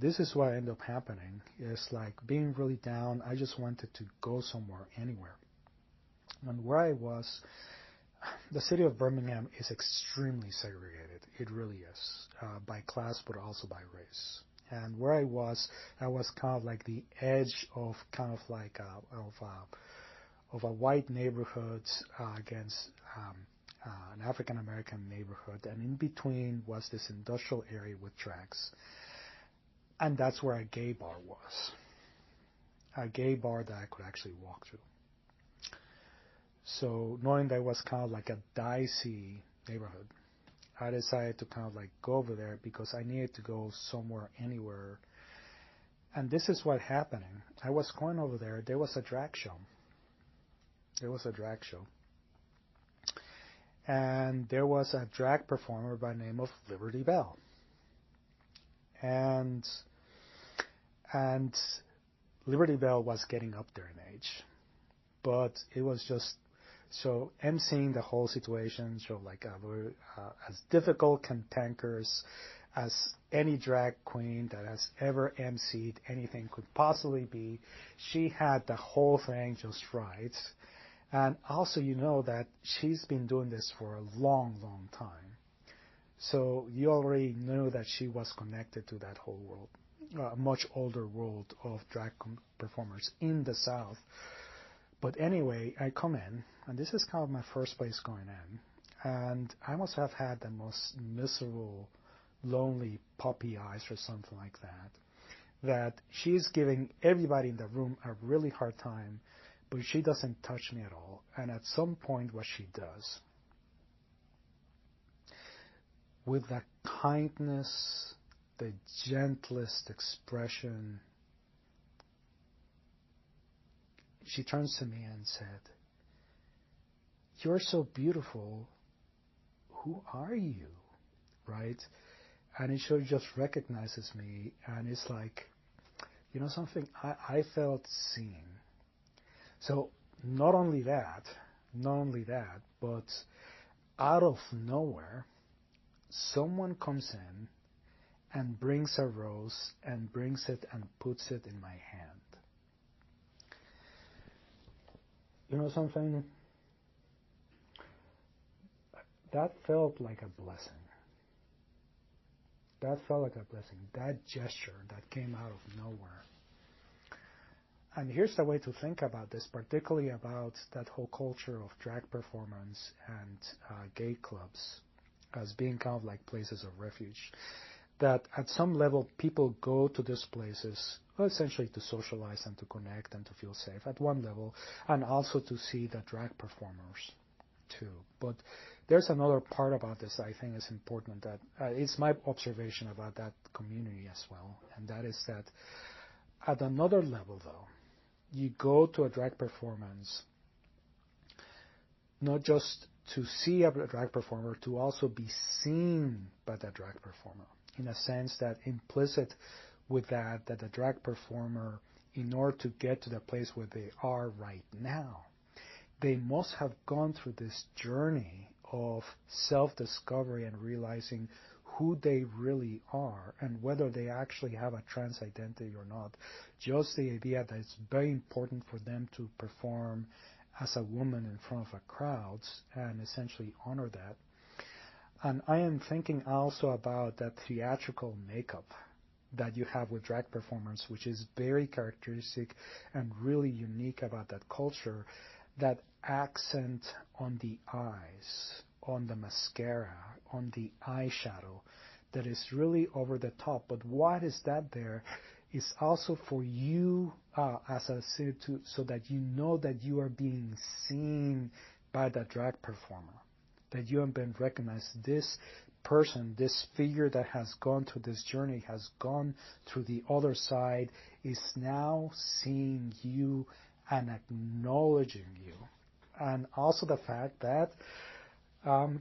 this is what ended up happening. It's like being really down. I just wanted to go somewhere, anywhere. And where I was, the city of Birmingham is extremely segregated. It really is, by class, but also by race. And where I was kind of like the edge of kind of like of a white neighborhood against an African American neighborhood, and in between was this industrial area with tracks, and that's where a gay bar was, a gay bar that I could actually walk through. So knowing that it was kind of like a dicey neighborhood, I decided to kind of like go over there because I needed to go somewhere, anywhere. And this is what happening. I was going over there. There was a drag show. And there was a drag performer by the name of Liberty Bell. And Liberty Bell was getting up there in age. But it was just so emceeing the whole situation, so like as difficult cantankerous as any drag queen that has ever emceed anything could possibly be. She had the whole thing just right. And also, you know that she's been doing this for a long, long time. So you already knew that she was connected to that whole world, a much older world of drag performers in the South. But anyway, I come in, and this is kind of my first place going in, and I must have had the most miserable, lonely puppy eyes or something like that, that she's giving everybody in the room a really hard time, but she doesn't touch me at all. And at some point, what she does, with the kindness, the gentlest expression, she turns to me and said, "You're so beautiful. Who are you?" Right? And she just recognizes me, and it's like, you know something? I felt seen. So not only that, but out of nowhere, someone comes in and brings a rose and brings it and puts it in my hand. You know something? That felt like a blessing. That gesture that came out of nowhere. And here's the way to think about this, particularly about that whole culture of drag performance and gay clubs as being kind of like places of refuge. That at some level, people go to these places essentially to socialize and to connect and to feel safe at one level, and also to see the drag performers too. But there's another part about this I think is important, that it's my observation about that community as well, and that is that at another level, though, you go to a drag performance not just to see a drag performer, to also be seen by that drag performer, in a sense that implicit with that the drag performer, in order to get to the place where they are right now, they must have gone through this journey of self-discovery and realizing who they really are and whether they actually have a trans identity or not. Just the idea that it's very important for them to perform as a woman in front of a crowd and essentially honor that. And I am thinking also about that theatrical makeup that you have with drag performance, which is very characteristic and really unique about that culture, that accent on the eyes, on the mascara, on the eyeshadow, that is really over the top. But what is that there is also for you, as I said, so that you know that you are being seen by the drag performer, that you have been recognized. This person, this figure that has gone through this journey, has gone through the other side, is now seeing you and acknowledging you. And also the fact that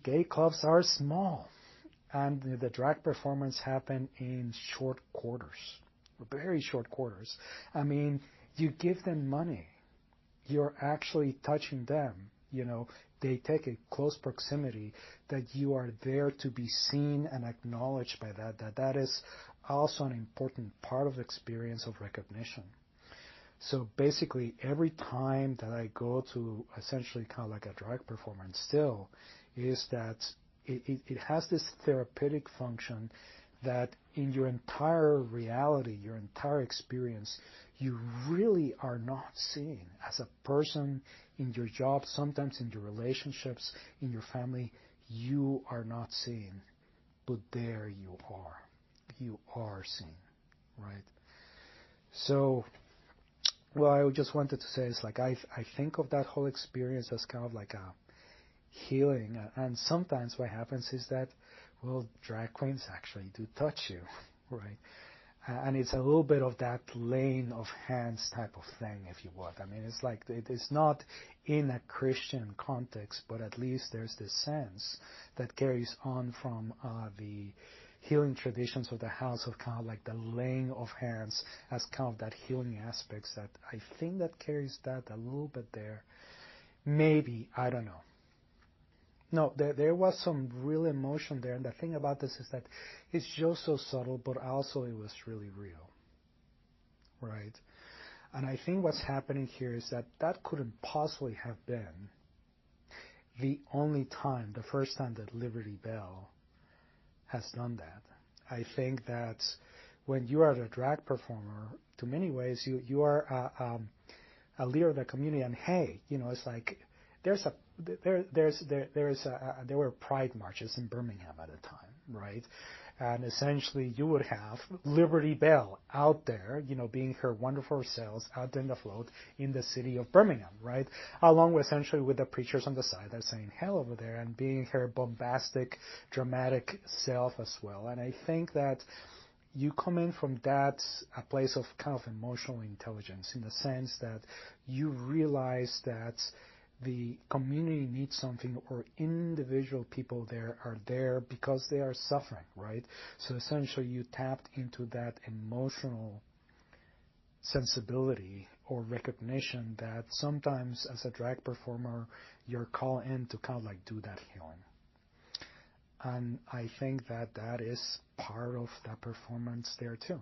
gay clubs are small, and the drag performance happen in short quarters, very short quarters. I mean, you give them money, you're actually touching them. You know, they take a close proximity, that you are there to be seen and acknowledged by that is also an important part of the experience of recognition. So basically, every time that I go to essentially kind of like a drag performance still, is that it has this therapeutic function that in your entire reality, your entire experience, you really are not seen as a person in your job, sometimes in your relationships, in your family, you are not seen, but there you are. You are seen, right? So, well, I just wanted to say is like I think of that whole experience as kind of like a healing, and sometimes what happens is that, well, drag queens actually do touch you, right? And it's a little bit of that laying of hands type of thing, if you would. I mean, it's like it's not in a Christian context, but at least there's this sense that carries on from the healing traditions of the house of kind of like the laying of hands as kind of that healing aspects that I think that carries that a little bit there. Maybe, I don't know. No, there was some real emotion there, and the thing about this is that it's just so subtle, but also it was really real, right? And I think what's happening here is that that couldn't possibly have been the only time, the first time that Liberty Bell has done that. I think that when you are a drag performer, to many ways, you are a leader of the community, and hey, it's like there were pride marches in Birmingham at the time, right? And essentially, you would have Liberty Bell out there, being her wonderful selves out there in the float in the city of Birmingham, right? Along with essentially with the preachers on the side that are saying hell over there and being her bombastic, dramatic self as well. And I think that you come in from that a place of kind of emotional intelligence in the sense that you realize that the community needs something or individual people there are there because they are suffering, right? So essentially you tapped into that emotional sensibility or recognition that sometimes as a drag performer you're called in to kind of like do that healing. And I think that that is part of that performance there too.